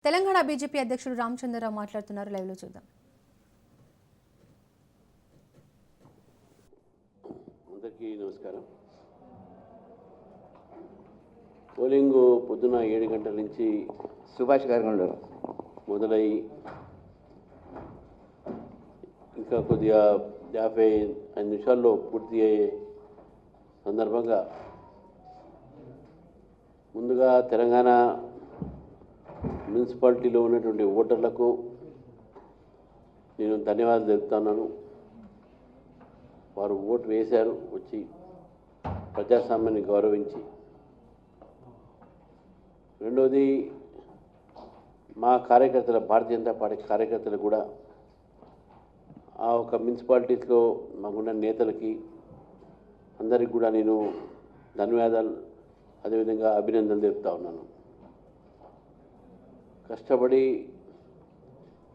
Telangana BJP అధ్యక్షుడు రామచంద్రరావు మాట్లాడుతున్నారు. Live లో చూద్దాం. అందరికీ నమస్కారం. పోలింగ్ పొద్దున 7 గంటల నుంచి సుభాష్ గారు మొదలై ఇంకా కొద్దిగా 55 నిమిషాల్లో పూర్తి అయ్యే సందర్భంగా ముందుగా తెలంగాణ మున్సిపాలిటీలో ఉన్నటువంటి ఓటర్లకు నేను ధన్యవాదాలు తెలుపుతున్నాను. వారు ఓటు వేశారు, వచ్చి ప్రజాస్వామ్యాన్ని గౌరవించి. రెండవది, మా కార్యకర్తల భారతీయ జనతా పార్టీ కార్యకర్తలు కూడా ఆ ఒక మున్సిపాలిటీస్లో మాకున్న నేతలకి అందరికీ కూడా నేను ధన్యవాదాలు అదేవిధంగా అభినందనలు తెలుపుతా ఉన్నాను. కష్టపడి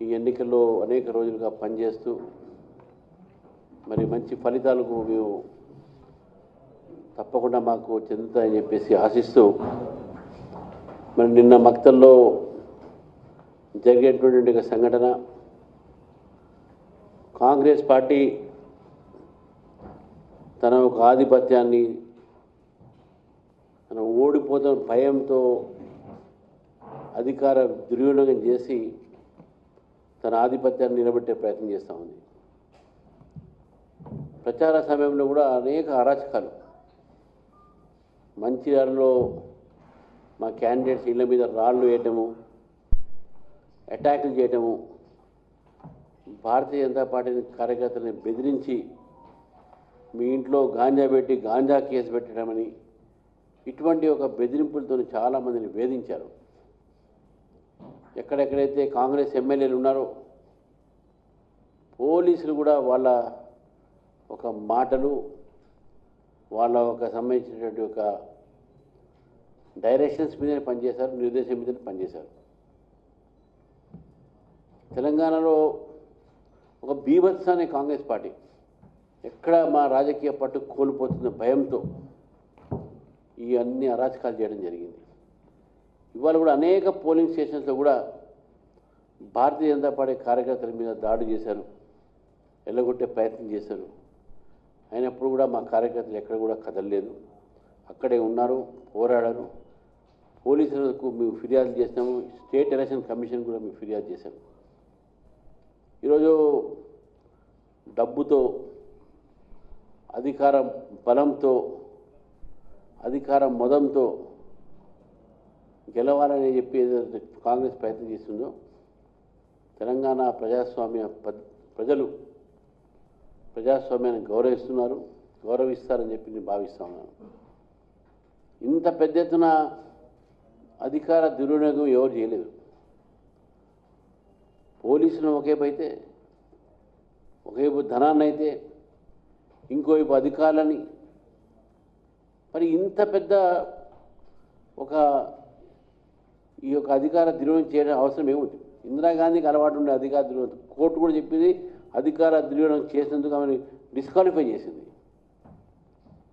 ఈ ఎన్నికల్లో అనేక రోజులుగా పనిచేస్తూ మరి మంచి ఫలితాలకు మేము తప్పకుండా మాకు చెందుతాయని చెప్పేసి ఆశిస్తూ మరి నిన్న మక్తల్లో జరిగేటువంటి ఒక సంఘటన, కాంగ్రెస్ పార్టీ తన ఒక ఆధిపత్యాన్ని తన ఓడిపోతున్న భయంతో అధికార దుర్వినియోగం చేసి తన ఆధిపత్యాన్ని నిలబెట్టే ప్రయత్నం చేస్తూ ఉంది. ప్రచార సమయంలో కూడా అనేక అరాచకాలు, మంచిర్యాలలో మా క్యాండిడేట్స్ ఇళ్ళ మీద రాళ్ళు వేయటము, అటాకులు చేయటము, భారతీయ జనతా పార్టీ కార్యకర్తలని బెదిరించి మీ ఇంట్లో గాంజా పెట్టి గాంజా కేసు పెట్టడమని ఇటువంటి ఒక బెదిరింపులతో చాలామందిని వేధించారు. ఎక్కడెక్కడైతే కాంగ్రెస్ ఎమ్మెల్యేలు ఉన్నారో పోలీసులు కూడా వాళ్ళ ఒక మాటలు, వాళ్ళ ఒక సంబంధించినటువంటి ఒక డైరెక్షన్స్ మీదనే పనిచేశారు, నిర్దేశం మీదనే పనిచేశారు. తెలంగాణలో ఒక బీభత్సాన్ని కాంగ్రెస్ పార్టీ ఎక్కడ మా రాజకీయ పట్టు కోల్పోతున్న భయంతో ఈ అన్ని అరాచకాలు చేయడం జరిగింది. ఇవాళ కూడా అనేక పోలింగ్ స్టేషన్స్లో కూడా భారతీయ జనతా పార్టీ కార్యకర్తల మీద దాడి చేశారు, ఎల్లగొట్టే ప్రయత్నం చేశారు. అయినప్పుడు కూడా మా కార్యకర్తలు ఎక్కడ కూడా కదలలేదు, అక్కడే ఉన్నారు, పోరాడారు. పోలీసులకు మేము ఫిర్యాదు చేసినాము, స్టేట్ ఎలక్షన్ కమిషన్ కూడా మేము ఫిర్యాదు చేశాము. ఈరోజు డబ్బుతో, అధికార బలంతో, అధికార మదంతో గెలవాలని చెప్పి ఏదైతే కాంగ్రెస్ ప్రయత్నం చేస్తుందో తెలంగాణ ప్రజలు ప్రజాస్వామ్యాన్ని గౌరవిస్తున్నారు, గౌరవిస్తారని చెప్పి నేను భావిస్తూ ఉన్నాను. ఇంత పెద్ద ఎత్తున అధికార దుర్వినియోగం ఎవరు చేయలేదు. పోలీసులు ఒకవైపు అయితే, ఒకవైపు ధనాన్ని అయితే, ఇంకోవైపు అధికారులని, మరి ఇంత పెద్ద ఒక ఈ యొక్క అధికార దుర్వినియోగం చేయడం అవసరం ఏముంది? ఇందిరాగాంధీకి అలవాటు ఉండే అధికార దుర్వినియోగం, కోర్టు కూడా చెప్పింది అధికార దుర్వినియోగం చేసినందుకు ఆమెను డిస్క్వాలిఫై చేసింది.